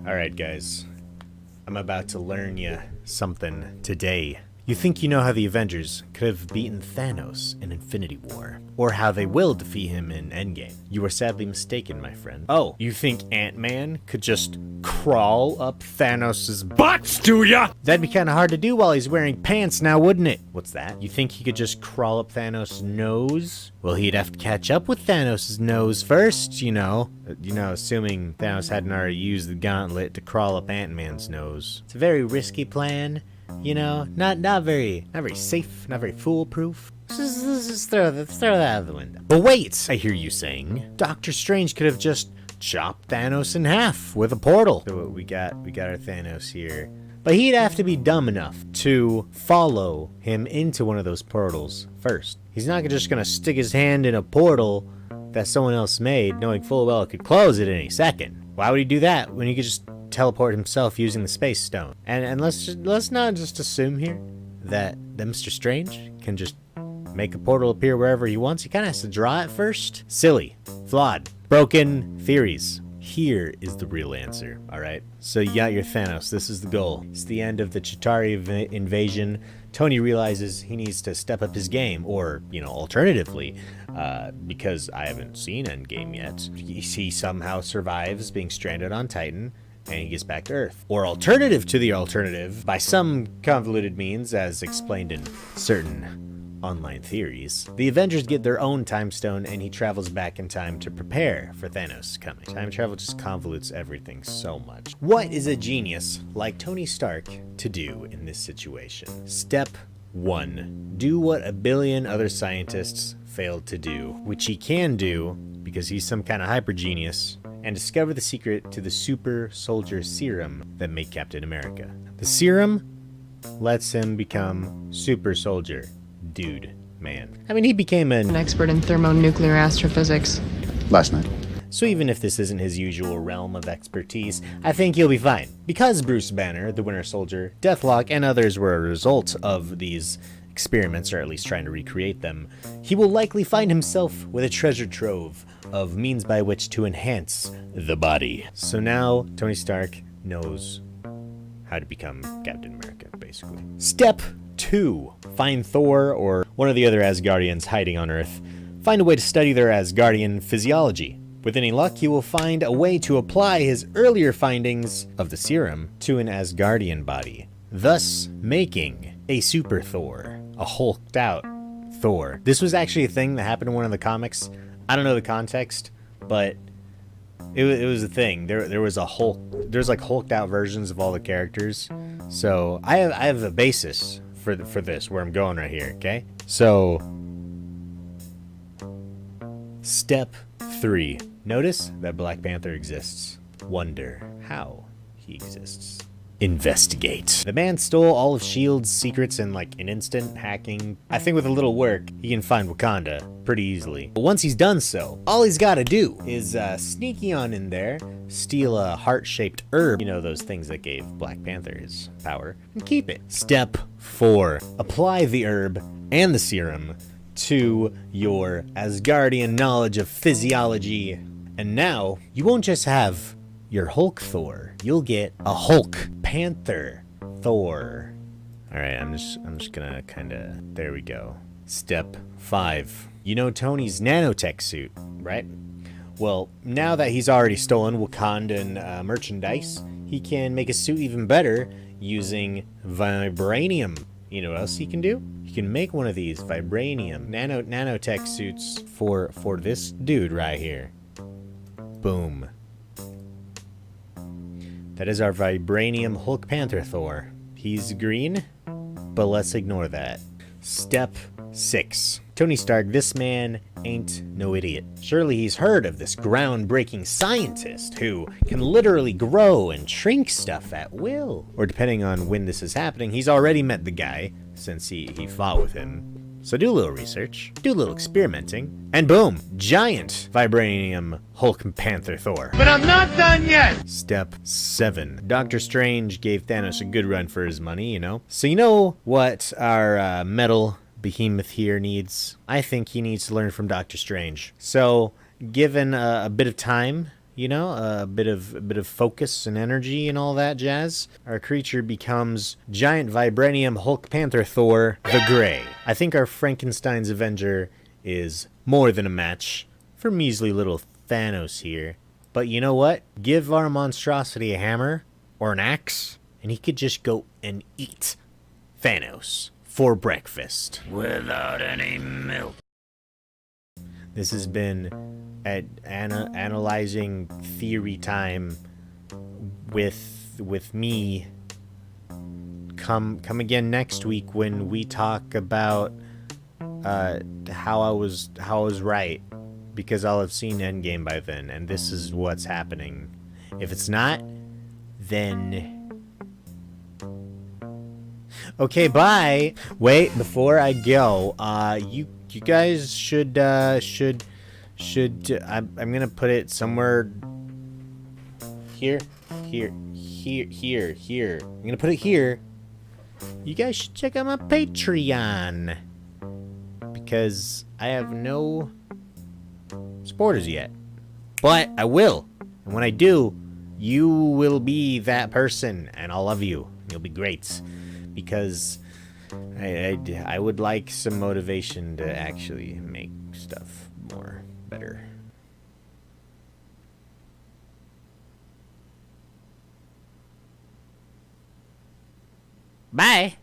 Alright, guys. I'm about to learn you something today. You think you know how the Avengers could have beaten Thanos in Infinity War, or how they will defeat him in Endgame. You are sadly mistaken, my friend. Oh, you think Ant-Man could just crawl up Thanos' butts, do ya? That'd be kind of hard to do while he's wearing pants now, wouldn't it? What's that? You think he could just crawl up Thanos' nose? Well, he'd have to catch up with Thanos' nose first, you know, assuming Thanos hadn't already used the gauntlet to crawl up Ant-Man's nose. It's a very risky plan. You know, not very safe, not very foolproof. Let's just throw that out of the window. But wait, I hear you saying, Doctor Strange could have just chopped Thanos in half with a portal. So we got our Thanos here. But he'd have to be dumb enough to follow him into one of those portals first. He's not just gonna stick his hand in a portal that someone else made, knowing full well it could close at any second. Why would he do that when he could just teleport himself using the space stone? And let's not just assume here that Mr. Strange can just make a portal appear wherever he wants. He kind of has to draw it first. Silly, flawed, broken theories. Here is the real answer, alright? So you got your Thanos, this is the goal. It's the end of the Chitauri invasion. Tony realizes he needs to step up his game, or, alternatively, because I haven't seen Endgame yet, he somehow survives being stranded on Titan, and he gets back to Earth. Or alternative to the alternative, by some convoluted means, as explained in certain online theories, the Avengers get their own time stone and he travels back in time to prepare for Thanos coming. Time travel just convolutes everything so much. What is a genius like Tony Stark to do in this situation? Step 1. Do what a billion other scientists failed to do, which he can do because he's some kind of hyper genius, and discover the secret to the super soldier serum that made Captain America. The serum lets him become super soldier. Dude, man. I mean, he became an expert in thermonuclear astrophysics last night. So even if this isn't his usual realm of expertise, I think he'll be fine. Because Bruce Banner, the Winter Soldier, Deathlock, and others were a result of these experiments, or at least trying to recreate them, he will likely find himself with a treasure trove of means by which to enhance the body. So now, Tony Stark knows how to become Captain America, basically. Step 2. Find Thor or one of the other Asgardians hiding on Earth. Find a way to study their Asgardian physiology. With any luck, he will find a way to apply his earlier findings of the serum to an Asgardian body, thus making a super Thor, a hulked out Thor. This was actually a thing that happened in one of the comics. I don't know the context, but it was a thing. There was a Hulk. There's like hulked out versions of all the characters. So I have a basis for this, where I'm going right here, okay? So, step 3. Notice that Black Panther exists. Wonder how he exists. Investigate. The man stole all of S.H.I.E.L.D.'s secrets in like an instant, hacking. I think with a little work, he can find Wakanda pretty easily. But once he's done so, all he's gotta do is sneaky on in there, steal a heart-shaped herb, those things that gave Black Panther his power, and keep it. Step 4. Apply the herb and the serum to your Asgardian knowledge of physiology. And now, you won't just have your Hulk Thor, you'll get a Hulk Panther Thor. Alright, I'm just gonna kinda, there we go. Step 5. You know Tony's nanotech suit, right? Well, now that he's already stolen Wakandan merchandise, he can make a suit even better using vibranium. You know what else he can do? He can make one of these vibranium nanotech suits for this dude right here. Boom. That is our vibranium Hulk Panther Thor. He's green, but let's ignore that. Step 6. Tony Stark, this man ain't no idiot. Surely he's heard of this groundbreaking scientist who can literally grow and shrink stuff at will. Or depending on when this is happening, he's already met the guy since he fought with him. So do a little research, do a little experimenting, and boom, giant vibranium Hulk Panther Thor. But I'm not done yet! Step 7. Doctor Strange gave Thanos a good run for his money, So you know what our metal behemoth here needs? I think he needs to learn from Doctor Strange. So given a bit of time you know, a bit of focus and energy and all that jazz, our creature becomes Giant Vibranium Hulk Panther Thor the Gray. I think our Frankenstein's Avenger is more than a match for measly little Thanos here. But you know what? Give our monstrosity a hammer or an axe, and he could just go and eat Thanos for breakfast. Without any milk. This has been at analyzing theory time with me. Come again next week when we talk about how I was right, because I'll have seen Endgame by then, and this is what's happening. If it's not, then okay, bye. Wait, before I go, you guys should I'm gonna put it somewhere here. I'm gonna put it here. You guys should check out my Patreon, because I have no supporters yet, but I will. And when I do, you will be that person, and I'll love you. You'll be great, because I would like some motivation to actually make stuff more better. Bye.